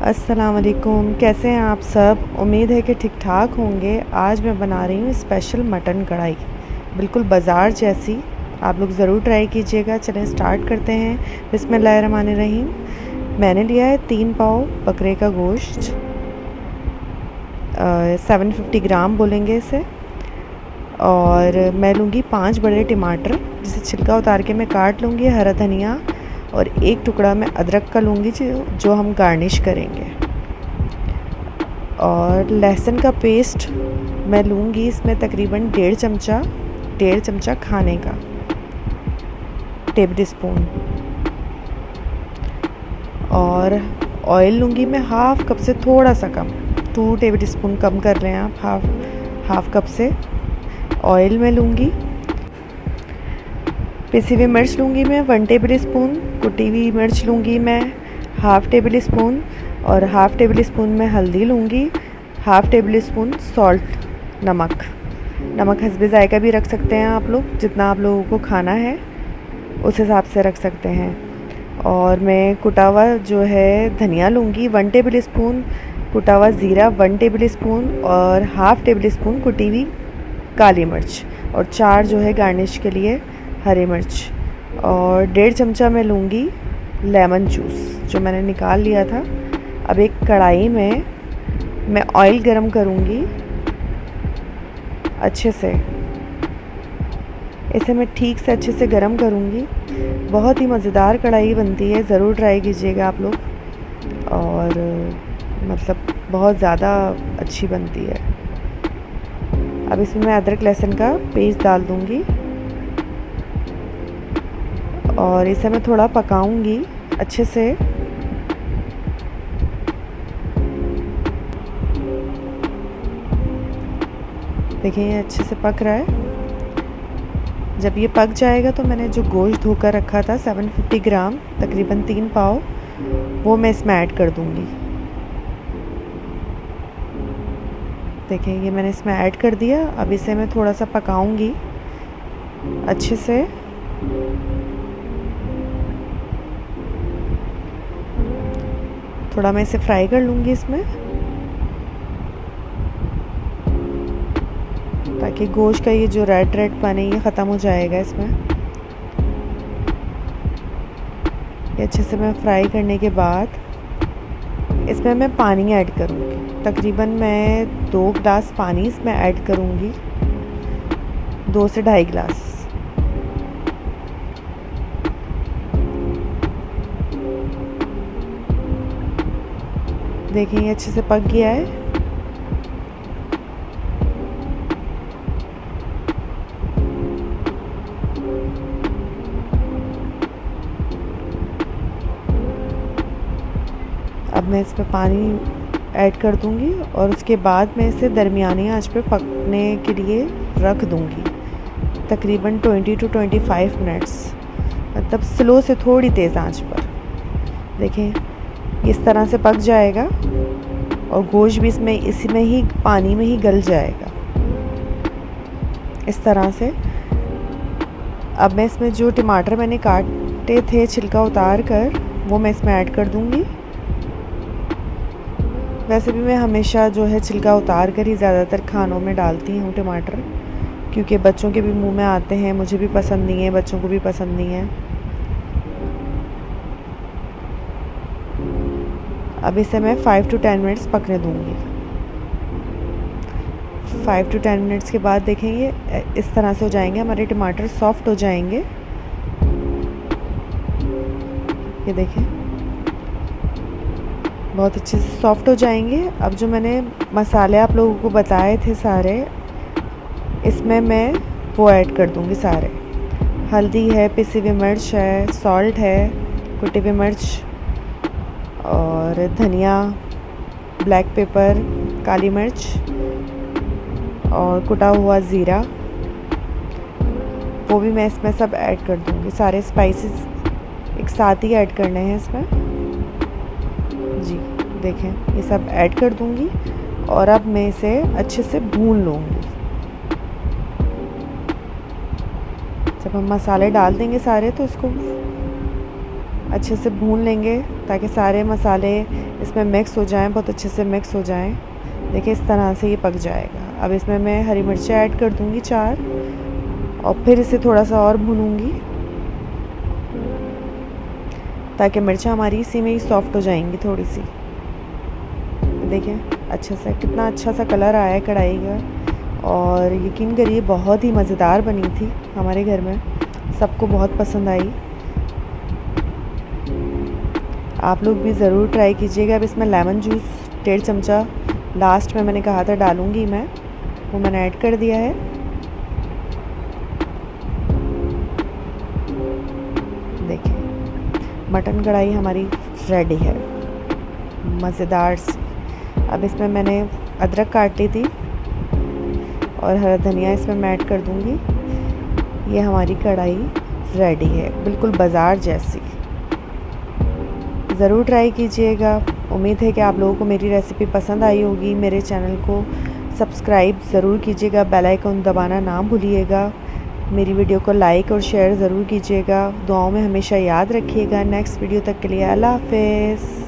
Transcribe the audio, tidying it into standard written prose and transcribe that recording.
अस्सलाम वालेकुम, कैसे हैं आप सब। उम्मीद है कि ठीक ठाक होंगे। आज मैं बना रही हूँ स्पेशल मटन कढ़ाई, बिल्कुल बाज़ार जैसी। आप लोग ज़रूर ट्राई कीजिएगा। चलें स्टार्ट करते हैं। बिस्मिल्लाहिर्रहमानिर्रहीम। मैंने लिया है 3 पाव बकरे का गोश्त, 750 ग्राम बोलेंगे इसे। और मैं लूँगी 5 बड़े टमाटर, जिसे छिलका उतार के मैं काट लूँगी। हरा धनिया और 1 टुकड़ा मैं अदरक का लूँगी जो हम गार्निश करेंगे। और लहसुन का पेस्ट मैं लूँगी इसमें तकरीबन 1.5 चमचा खाने का, टेबल स्पून। और ऑयल लूँगी मैं हाफ़ कप से थोड़ा सा कम, 2 टेबल स्पून कम कर रहे हैं आप, हाफ़ कप से ऑयल में लूँगी। पिसी हुई मिर्च लूँगी मैं 1 टेबल स्पून, कुटी हुई मिर्च लूँगी मैं हाफ़ टेबल स्पून, और हाफ़ टेबल स्पून में हल्दी लूँगी, हाफ़ टेबल स्पून सॉल्ट, नमक हस्बे ज़ायका भी रख सकते हैं आप लोग, जितना आप लोगों को खाना है उस हिसाब से रख सकते हैं। और मैं कुटा हुआ जो है धनिया लूँगी 1 टेबल स्पून, कुटा हुआ ज़ीरा 1 टेबल स्पून, और हाफ़ टेबल स्पून कुटी हुई काली मिर्च, और 4 जो है गार्निश के लिए हरी मिर्च। और 1.5 चमचा मैं लूँगी लेमन जूस जो मैंने निकाल लिया था। अब एक कढ़ाई में मैं ऑयल गरम करूँगी अच्छे से, इसे मैं ठीक से अच्छे से गरम करूँगी। बहुत ही मज़ेदार कढ़ाई बनती है, ज़रूर ट्राई कीजिएगा आप लोग। और मतलब बहुत ज़्यादा अच्छी बनती है। अब इसमें मैं अदरक लहसुन का पेस्ट डाल दूँगी और इसे मैं थोड़ा पकाऊंगी अच्छे से। देखिए ये अच्छे से पक रहा है। जब ये पक जाएगा तो मैंने जो गोश्त धोकर रखा था 750 ग्राम, तकरीबन 3 पाव, वो मैं इसमें ऐड कर दूंगी। देखिए ये मैंने इसमें ऐड कर दिया। अब इसे मैं थोड़ा सा पकाऊंगी अच्छे से। थोड़ा मैं इसे फ्राई कर लूँगी इसमें, ताकि गोश्त का ये जो रेड पानी ये ख़त्म हो जाएगा इसमें। ये अच्छे से मैं फ्राई करने के बाद इसमें मैं पानी ऐड करूँगी। तकरीबन मैं 2 गिलास पानी इसमें ऐड करूँगी, 2 से 2.5 गिलास। देखिए ये अच्छे से पक गया है। अब मैं इसमें पानी ऐड कर दूंगी और उसके बाद मैं इसे दरमियानी आंच पे पकने के लिए रख दूंगी, तकरीबन 20 to 25 मिनट्स, मतलब स्लो से थोड़ी तेज़ आंच पर। देखें इस तरह से पक जाएगा और गोश्त भी इसमें इसी में ही पानी में ही गल जाएगा इस तरह से। अब मैं इसमें जो टमाटर मैंने काटे थे छिलका उतार कर, वो मैं इसमें ऐड कर दूंगी। वैसे भी मैं हमेशा जो है छिलका उतार कर ही ज़्यादातर खानों में डालती हूँ टमाटर, क्योंकि बच्चों के भी मुंह में आते हैं, मुझे भी पसंद नहीं है, बच्चों को भी पसंद नहीं है। अब इसे मैं 5 to 10 मिनट्स पकने दूँगी। 5 to 10 मिनट्स के बाद देखेंगे इस तरह से हो जाएंगे हमारे टमाटर, सॉफ्ट हो जाएंगे। ये देखें बहुत अच्छे से सॉफ्ट हो जाएंगे। अब जो मैंने मसाले आप लोगों को बताए थे सारे, इसमें मैं वो ऐड कर दूंगी सारे। हल्दी है, पिसी हुई मिर्च है, सॉल्ट है, कुटी हुई मिर्च, और धनिया, ब्लैक पेपर, काली मिर्च, और कुटा हुआ ज़ीरा, वो भी मैं इसमें सब ऐड कर दूंगी। सारे स्पाइसेस एक साथ ही ऐड करने हैं इसमें जी। देखें ये सब ऐड कर दूंगी और अब मैं इसे अच्छे से भून लूँगी। जब हम मसाले डाल देंगे सारे तो इसको अच्छे से भून लेंगे ताकि सारे मसाले इसमें मिक्स हो जाएं, बहुत अच्छे से मिक्स हो जाएं। देखिए इस तरह से ये पक जाएगा। अब इसमें मैं हरी मिर्चें ऐड कर दूँगी 4 और फिर इसे थोड़ा सा और भूनूँगी ताकि मिर्चें हमारी इसी में ही सॉफ्ट हो जाएंगी थोड़ी सी। देखिए अच्छे से कितना अच्छा सा कलर आया है कढ़ाई का, और यकीन करिए बहुत ही मज़ेदार बनी थी, हमारे घर में सबको बहुत पसंद आई। आप लोग भी ज़रूर ट्राई कीजिएगा। अब इसमें लेमन जूस 1.5 चमचा लास्ट में मैंने कहा था डालूँगी मैं, वो मैंने ऐड कर दिया है। देखिए मटन कढ़ाई हमारी रेडी है, मज़ेदार सी। अब इसमें मैंने अदरक काट ली थी और हरा धनिया इसमें मैं ऐड कर दूँगी। ये हमारी कढ़ाई रेडी है, बिल्कुल बाज़ार जैसी। ज़रूर ट्राई कीजिएगा। उम्मीद है कि आप लोगों को मेरी रेसिपी पसंद आई होगी। मेरे चैनल को सब्सक्राइब ज़रूर कीजिएगा, बेल आइकन दबाना ना भूलिएगा। मेरी वीडियो को लाइक और शेयर ज़रूर कीजिएगा। दुआओं में हमेशा याद रखिएगा। नेक्स्ट वीडियो तक के लिए अल्लाह हाफ़िज़।